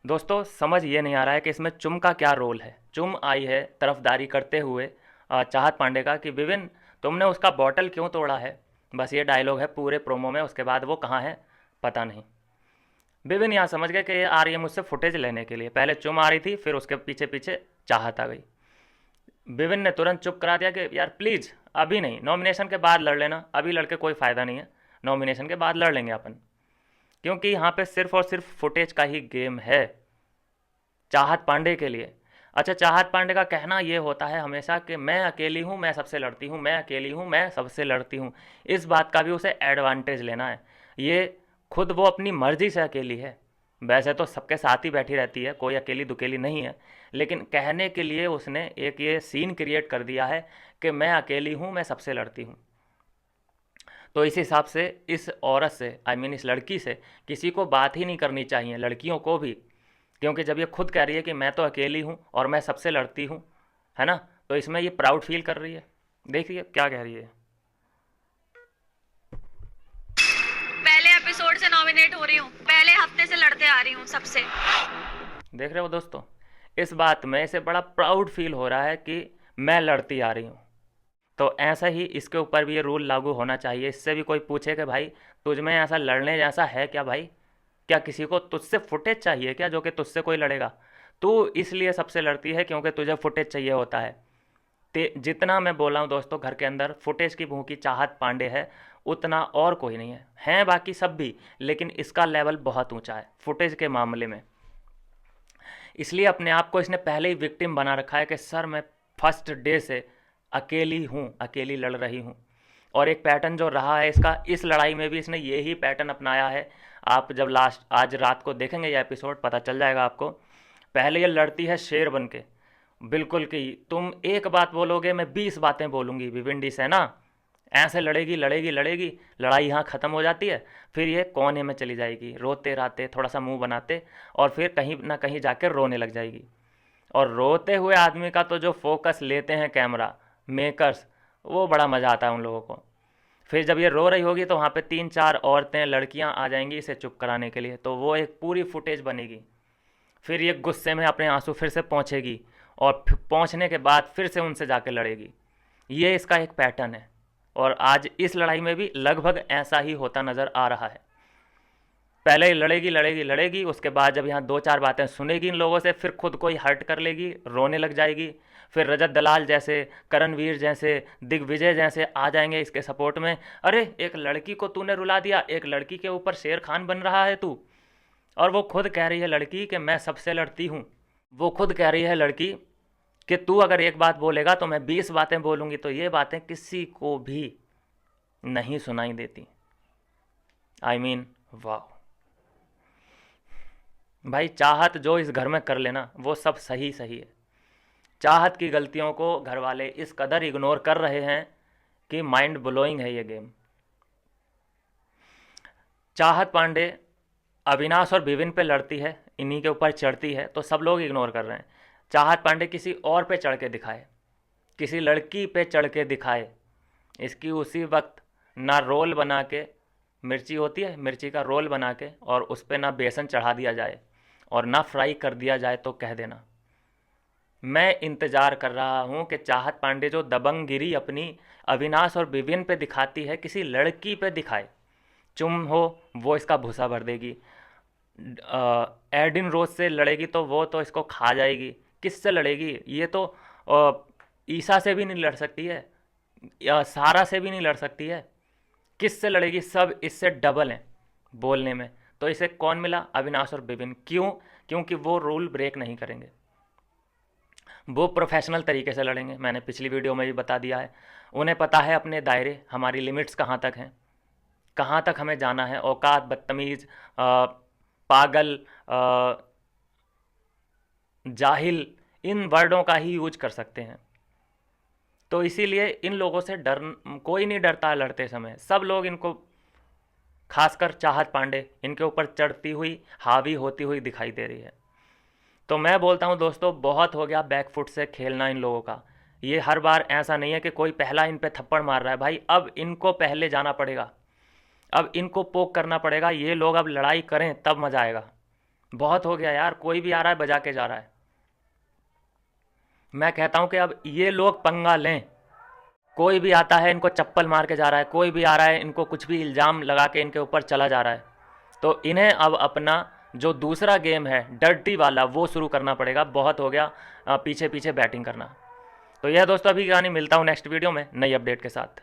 दोस्तों समझ ये नहीं आ रहा है कि इसमें चुम का क्या रोल है। चुम आई है तरफदारी करते हुए चाहत पांडे का कि विविन तुमने उसका बॉटल क्यों तोड़ा है। बस ये डायलॉग है पूरे प्रोमो में, उसके बाद वो कहाँ है पता नहीं। विविन यहाँ समझ गए कि ये आ रही है मुझसे फुटेज लेने के लिए। पहले चुम आ रही थी, फिर उसके पीछे पीछे चाहत आ गई। विविन ने तुरंत चुप करा दिया कि यार प्लीज़ अभी नहीं, नॉमिनेशन के बाद लड़ लेना, अभी लड़के कोई फ़ायदा नहीं है, नॉमिनेशन के बाद लड़ लेंगे अपन। क्योंकि यहाँ पे सिर्फ और सिर्फ फुटेज का ही गेम है चाहत पांडे के लिए। अच्छा, चाहत पांडे का कहना ये होता है हमेशा कि मैं अकेली हूँ, मैं सबसे लड़ती हूँ, मैं अकेली हूँ, मैं सबसे लड़ती हूँ। इस बात का भी उसे एडवांटेज लेना है। ये खुद वो अपनी मर्जी से अकेली है, वैसे तो सबके साथ ही बैठी रहती है, कोई अकेली दुकेली नहीं है, लेकिन कहने के लिए उसने एक ये सीन क्रिएट कर दिया है कि मैं अकेली हूँ, मैं सबसे लड़ती हूँ। तो इस हिसाब से इस औरत से, आई मीन इस लड़की से किसी को बात ही नहीं करनी चाहिए, लड़कियों को भी। क्योंकि जब ये खुद कह रही है कि मैं तो अकेली हूँ और मैं सबसे लड़ती हूँ, है ना, तो इसमें ये प्राउड फील कर रही है। देखिए क्या कह रही है। पहले एपिसोड से नॉमिनेट हो रही हूँ, पहले हफ्ते से लड़ते आ रही हूँ सबसे। देख रहे हो दोस्तों, इस बात में इसे बड़ा प्राउड फील हो रहा है कि मैं लड़ती आ रही हूँ। तो ऐसा ही इसके ऊपर भी ये रूल लागू होना चाहिए। इससे भी कोई पूछे कि भाई तुझ में ऐसा लड़ने जैसा है क्या भाई, क्या किसी को तुझसे फुटेज चाहिए क्या जो कि तुझसे कोई लड़ेगा। तू इसलिए सबसे लड़ती है क्योंकि तुझे फुटेज चाहिए होता है। ते जितना मैं बोला हूँ दोस्तों, घर के अंदर फुटेज की भूखी चाहत पांडे है, उतना और कोई नहीं है। हैं बाकी सब भी, लेकिन इसका लेवल बहुत ऊंचा है फुटेज के मामले में। इसलिए अपने आप को इसने पहले ही विक्टिम बना रखा है कि सर मैं फर्स्ट डे से अकेली हूँ, अकेली लड़ रही हूँ। और एक पैटर्न जो रहा है इसका, इस लड़ाई में भी इसने यही पैटर्न अपनाया है। आप जब लास्ट आज रात को देखेंगे ये एपिसोड पता चल जाएगा आपको। पहले ये लड़ती है शेर बन के, बिल्कुल कि तुम एक बात बोलोगे मैं 20 बातें बोलूँगी, विविंडी से ना, ऐसे लड़ेगी लड़ेगी लड़ेगी, लड़ाई यहाँ ख़त्म हो जाती है। फिर ये कोने में चली जाएगी रोते राते, थोड़ा सा मुंह बनाते, और फिर कहीं ना कहीं जाकर रोने लग जाएगी। और रोते हुए आदमी का तो जो फोकस लेते हैं कैमरा मेकर्स, वो बड़ा मज़ा आता है उन लोगों को। फिर जब ये रो रही होगी तो वहाँ पे 3-4 औरतें लड़कियाँ आ जाएंगी इसे चुप कराने के लिए, तो वो एक पूरी फुटेज बनेगी। फिर ये गुस्से में अपने आंसू फिर से पहुँचेगी, और पहुँचने के बाद फिर से उनसे जाके लड़ेगी। ये इसका एक पैटर्न है, और आज इस लड़ाई में भी लगभग ऐसा ही होता नज़र आ रहा है। पहले ही लड़ेगी लड़ेगी लड़ेगी, उसके बाद जब यहाँ 2-4 बातें सुनेगी इन लोगों से, फिर खुद को ही हर्ट कर लेगी, रोने लग जाएगी। फिर रजत दलाल जैसे, करणवीर जैसे, दिग्विजय जैसे आ जाएंगे इसके सपोर्ट में। अरे एक लड़की को तूने रुला दिया, एक लड़की के ऊपर शेर खान बन रहा है तू। और वो खुद कह रही है लड़की कि मैं सबसे लड़ती हूँ। वो खुद कह रही है लड़की कि तू अगर एक बात बोलेगा तो मैं 20 बातें बोलूँगी। तो ये बातें किसी को भी नहीं सुनाई देती। आई मीन वाह भाई, चाहत जो इस घर में कर लेना वो सब सही सही है। चाहत की गलतियों को घर वाले इस कदर इग्नोर कर रहे हैं कि माइंड ब्लोइंग है ये गेम। चाहत पांडे अविनाश और विविन पे लड़ती है, इन्हीं के ऊपर चढ़ती है, तो सब लोग इग्नोर कर रहे हैं। चाहत पांडे किसी और पे चढ़ के दिखाए, किसी लड़की पे चढ़ के दिखाए, इसकी उसी वक्त ना रोल बना के, मिर्ची होती है मिर्ची का रोल बना के, और उस पर ना बेसन चढ़ा दिया जाए और ना फ्राई कर दिया जाए, तो कह देना। मैं इंतज़ार कर रहा हूँ कि चाहत पांडे जो दबंगगिरी अपनी अविनाश और विविन पे दिखाती है किसी लड़की पे दिखाए। चुम हो वो इसका भूसा भर देगी, एडिन रोज से लड़ेगी तो वो तो इसको खा जाएगी। किससे लड़ेगी ये तो, ईसा से भी नहीं लड़ सकती है, या सारा से भी नहीं लड़ सकती है। किससे लड़ेगी, सब इससे डबल हैं बोलने में। तो इसे कौन मिला, अविनाश और विपिन। क्यों? क्योंकि वो रूल ब्रेक नहीं करेंगे, वो प्रोफेशनल तरीके से लड़ेंगे। मैंने पिछली वीडियो में भी बता दिया है, उन्हें पता है अपने दायरे, हमारी लिमिट्स कहाँ तक हैं, कहाँ तक हमें जाना है। औकात, बदतमीज़, पागल, जाहिल, इन वर्डों का ही यूज कर सकते हैं। तो इसीलिए इन लोगों से डर कोई नहीं डरता है लड़ते समय। सब लोग इनको, खासकर चाहत पांडे, इनके ऊपर चढ़ती हुई, हावी होती हुई दिखाई दे रही है। तो मैं बोलता हूँ दोस्तों, बहुत हो गया बैकफुट से खेलना इन लोगों का। ये हर बार ऐसा नहीं है कि कोई पहला इन पे थप्पड़ मार रहा है भाई, अब इनको पहले जाना पड़ेगा, अब इनको पोक करना पड़ेगा। ये लोग अब लड़ाई करें तब मज़ा आएगा। बहुत हो गया यार, कोई भी आ रहा है बजा के जा रहा है। मैं कहता हूँ कि अब ये लोग पंगा लें। कोई भी आता है इनको चप्पल मार के जा रहा है, कोई भी आ रहा है इनको कुछ भी इल्ज़ाम लगा के इनके ऊपर चला जा रहा है। तो इन्हें अब अपना जो दूसरा गेम है डर्टी वाला वो शुरू करना पड़ेगा। बहुत हो गया पीछे पीछे बैटिंग करना। तो यह दोस्तों अभी की कहानी, मिलता हूँ नेक्स्ट वीडियो में नई अपडेट के साथ।